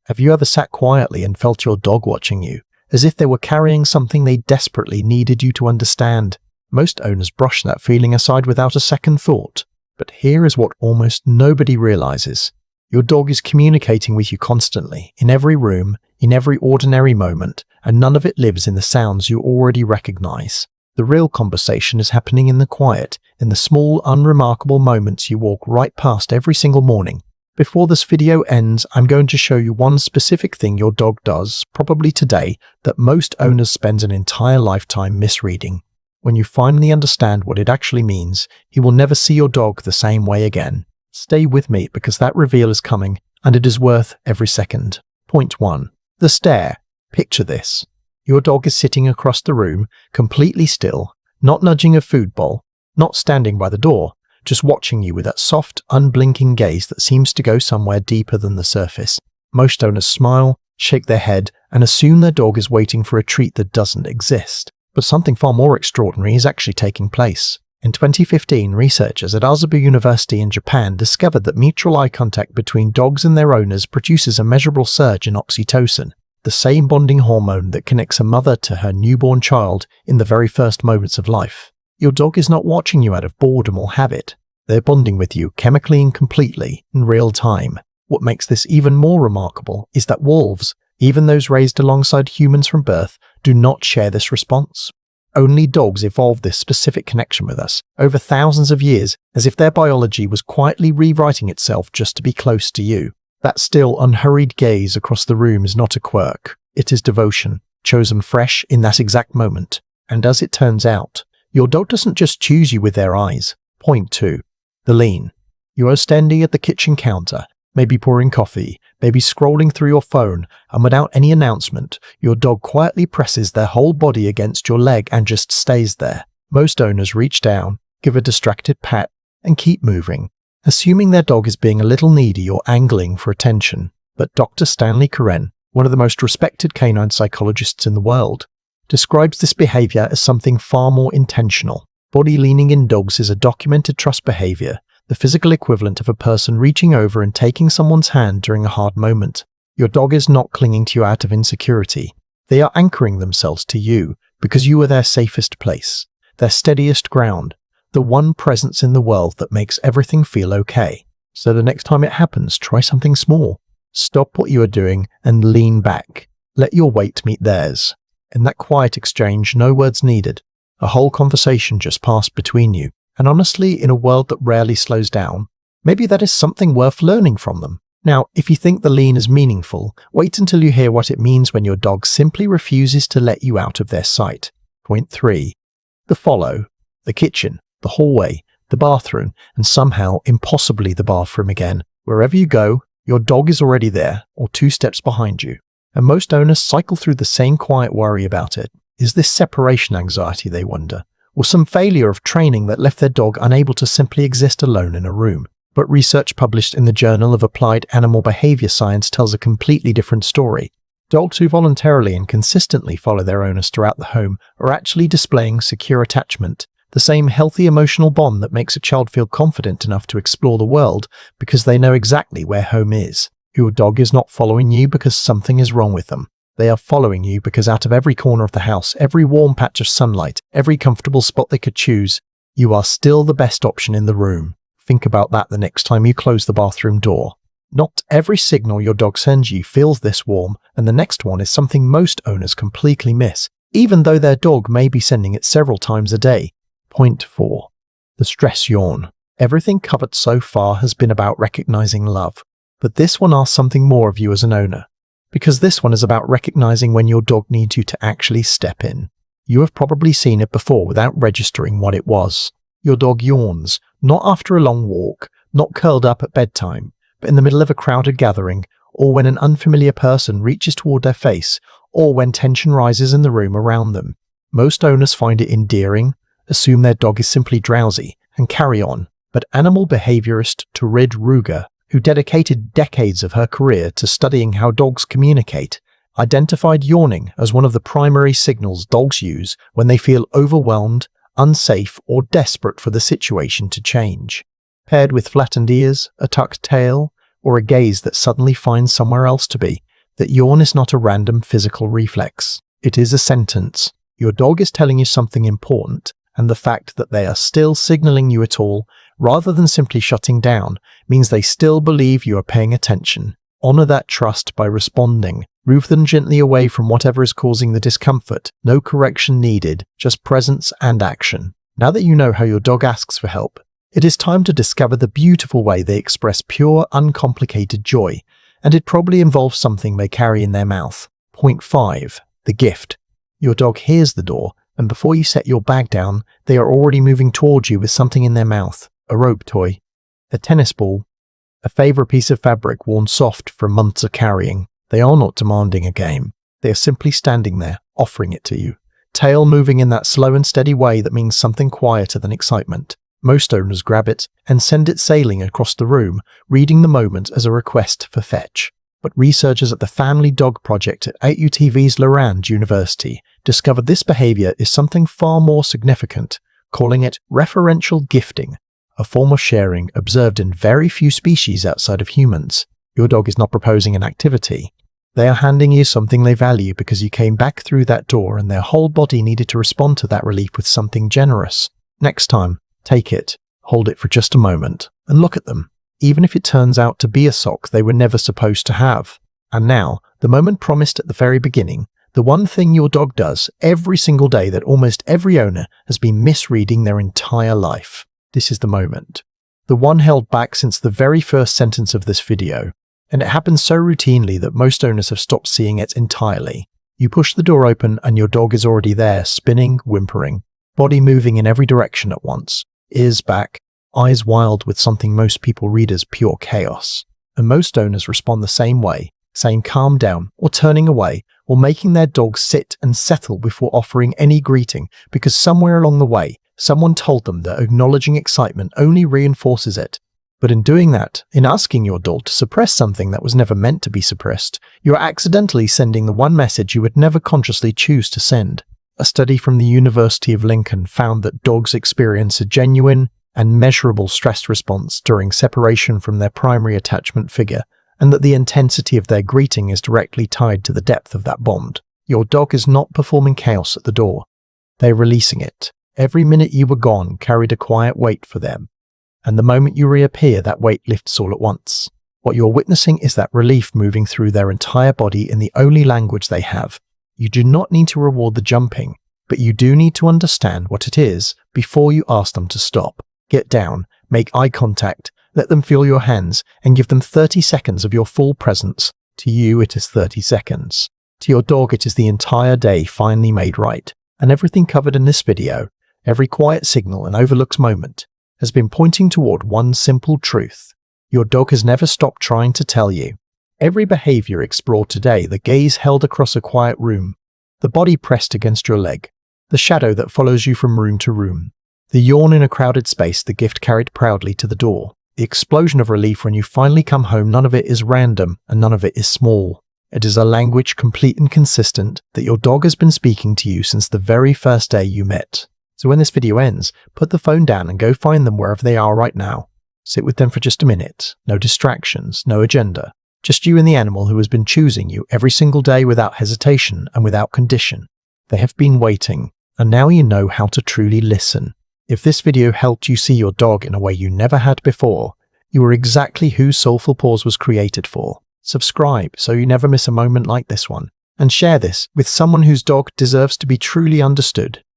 Have you ever sat quietly and felt your dog watching you, as if they were carrying something they desperately needed you to understand? Most owners brush that feeling aside without a second thought. But here is what almost nobody realizes. Your dog is communicating with you constantly, in every room, in every ordinary moment, and none of it lives in the sounds you already recognize. The real conversation is happening in the quiet, in the small, unremarkable moments you walk right past every single morning. Before this video ends, I'm going to show you one specific thing your dog does, probably today, that most owners spend an entire lifetime misreading. When you finally understand what it actually means, you will never see your dog the same way again. Stay with me because that reveal is coming, and it is worth every second. Point 1. The stare. Picture this. Your dog is sitting across the room, completely still, not nudging a food bowl, not standing by the door, just watching you with that soft, unblinking gaze that seems to go somewhere deeper than the surface. Most owners smile, shake their head, and assume their dog is waiting for a treat that doesn't exist. But something far more extraordinary is actually taking place. In 2015, researchers at Asabu University in Japan discovered that mutual eye contact between dogs and their owners produces a measurable surge in oxytocin, the same bonding hormone that connects a mother to her newborn child in the very first moments of life. Your dog is not watching you out of boredom or habit. They're bonding with you chemically and completely in real time. What makes this even more remarkable is that wolves, even those raised alongside humans from birth, do not share this response. Only dogs evolved this specific connection with us over thousands of years, as if their biology was quietly rewriting itself just to be close to you. That still, unhurried gaze across the room is not a quirk. It is devotion, chosen fresh in that exact moment. And as it turns out, your dog doesn't just choose you with their eyes. Point 2. The lean. You are standing at the kitchen counter, maybe pouring coffee, maybe scrolling through your phone, and without any announcement, your dog quietly presses their whole body against your leg and just stays there. Most owners reach down, give a distracted pat, and keep moving, assuming their dog is being a little needy or angling for attention. But Dr. Stanley Coren, one of the most respected canine psychologists in the world, describes this behavior as something far more intentional. Body leaning in dogs is a documented trust behavior, the physical equivalent of a person reaching over and taking someone's hand during a hard moment. Your dog is not clinging to you out of insecurity. They are anchoring themselves to you because you are their safest place, their steadiest ground, the one presence in the world that makes everything feel okay. So the next time it happens, try something small. Stop what you are doing and lean back. Let your weight meet theirs. In that quiet exchange, no words needed. A whole conversation just passed between you. And honestly, in a world that rarely slows down, maybe that is something worth learning from them. Now, if you think the lean is meaningful, wait until you hear what it means when your dog simply refuses to let you out of their sight. Point 3. The follow. The kitchen, the hallway, the bathroom, and somehow, impossibly the bathroom again. Wherever you go, your dog is already there, or 2 steps behind you. And most owners cycle through the same quiet worry about it. Is this separation anxiety, they wonder? Or some failure of training that left their dog unable to simply exist alone in a room? But research published in the Journal of Applied Animal Behavior Science tells a completely different story. Dogs who voluntarily and consistently follow their owners throughout the home are actually displaying secure attachment, the same healthy emotional bond that makes a child feel confident enough to explore the world because they know exactly where home is. Your dog is not following you because something is wrong with them. They are following you because out of every corner of the house, every warm patch of sunlight, every comfortable spot they could choose, you are still the best option in the room. Think about that the next time you close the bathroom door. Not every signal your dog sends you feels this warm, and the next one is something most owners completely miss, even though their dog may be sending it several times a day. Point 4. The stress yawn. Everything covered so far has been about recognizing love, but this one asks something more of you as an owner. Because this one is about recognizing when your dog needs you to actually step in. You have probably seen it before without registering what it was. Your dog yawns, not after a long walk, not curled up at bedtime, but in the middle of a crowded gathering, or when an unfamiliar person reaches toward their face, or when tension rises in the room around them. Most owners find it endearing, assume their dog is simply drowsy, and carry on. But animal behaviorist Turid Ruger, who dedicated decades of her career to studying how dogs communicate, identified yawning as one of the primary signals dogs use when they feel overwhelmed, unsafe, or desperate for the situation to change. Paired with flattened ears, a tucked tail, or a gaze that suddenly finds somewhere else to be, that yawn is not a random physical reflex. It is a sentence. Your dog is telling you something important, and the fact that they are still signaling you at all, rather than simply shutting down, means they still believe you are paying attention. Honor that trust by responding. Move them gently away from whatever is causing the discomfort. No correction needed, just presence and action. Now that you know how your dog asks for help, it is time to discover the beautiful way they express pure, uncomplicated joy, and it probably involves something they carry in their mouth. Point 5. The gift. Your dog hears the door, and before you set your bag down, they are already moving towards you with something in their mouth. A rope toy, a tennis ball, a favorite piece of fabric worn soft from months of carrying. They are not demanding a game. They are simply standing there, offering it to you. Tail moving in that slow and steady way that means something quieter than excitement. Most owners grab it and send it sailing across the room, reading the moment as a request for fetch. But researchers at the Family Dog Project at AUTV's Lorand University discovered this behavior is something far more significant, calling it referential gifting, a form of sharing observed in very few species outside of humans. Your dog is not proposing an activity. They are handing you something they value because you came back through that door and their whole body needed to respond to that relief with something generous. Next time, take it, hold it for just a moment, and look at them, even if it turns out to be a sock they were never supposed to have. And now, the moment promised at the very beginning, the one thing your dog does every single day that almost every owner has been misreading their entire life. This is the moment. The one held back since the very first sentence of this video. And it happens so routinely that most owners have stopped seeing it entirely. You push the door open and your dog is already there, spinning, whimpering, body moving in every direction at once, ears back, eyes wild with something most people read as pure chaos. And most owners respond the same way, saying calm down, or turning away, or making their dog sit and settle before offering any greeting, because somewhere along the way, someone told them that acknowledging excitement only reinforces it. But in doing that, in asking your dog to suppress something that was never meant to be suppressed, you are accidentally sending the one message you would never consciously choose to send. A study from the University of Lincoln found that dogs experience a genuine and measurable stress response during separation from their primary attachment figure, and that the intensity of their greeting is directly tied to the depth of that bond. Your dog is not performing chaos at the door. They are releasing it. Every minute you were gone carried a quiet weight for them. And the moment you reappear, that weight lifts all at once. What you're witnessing is that relief moving through their entire body in the only language they have. You do not need to reward the jumping, but you do need to understand what it is before you ask them to stop. Get down, make eye contact, let them feel your hands, and give them 30 seconds of your full presence. To you, it is 30 seconds. To your dog, it is the entire day finally made right. And everything covered in this video, every quiet signal and overlooked moment, has been pointing toward one simple truth. Your dog has never stopped trying to tell you. Every behavior explored today, the gaze held across a quiet room, the body pressed against your leg, the shadow that follows you from room to room, the yawn in a crowded space the gift carried proudly to the door, the explosion of relief when you finally come home, none of it is random and none of it is small. It is a language complete and consistent that your dog has been speaking to you since the very first day you met. So when this video ends, put the phone down and go find them wherever they are right now. Sit with them for just a minute. No distractions, no agenda. Just you and the animal who has been choosing you every single day without hesitation and without condition. They have been waiting, and now you know how to truly listen. If this video helped you see your dog in a way you never had before, you are exactly who Soulful Paws was created for. Subscribe so you never miss a moment like this one, and share this with someone whose dog deserves to be truly understood.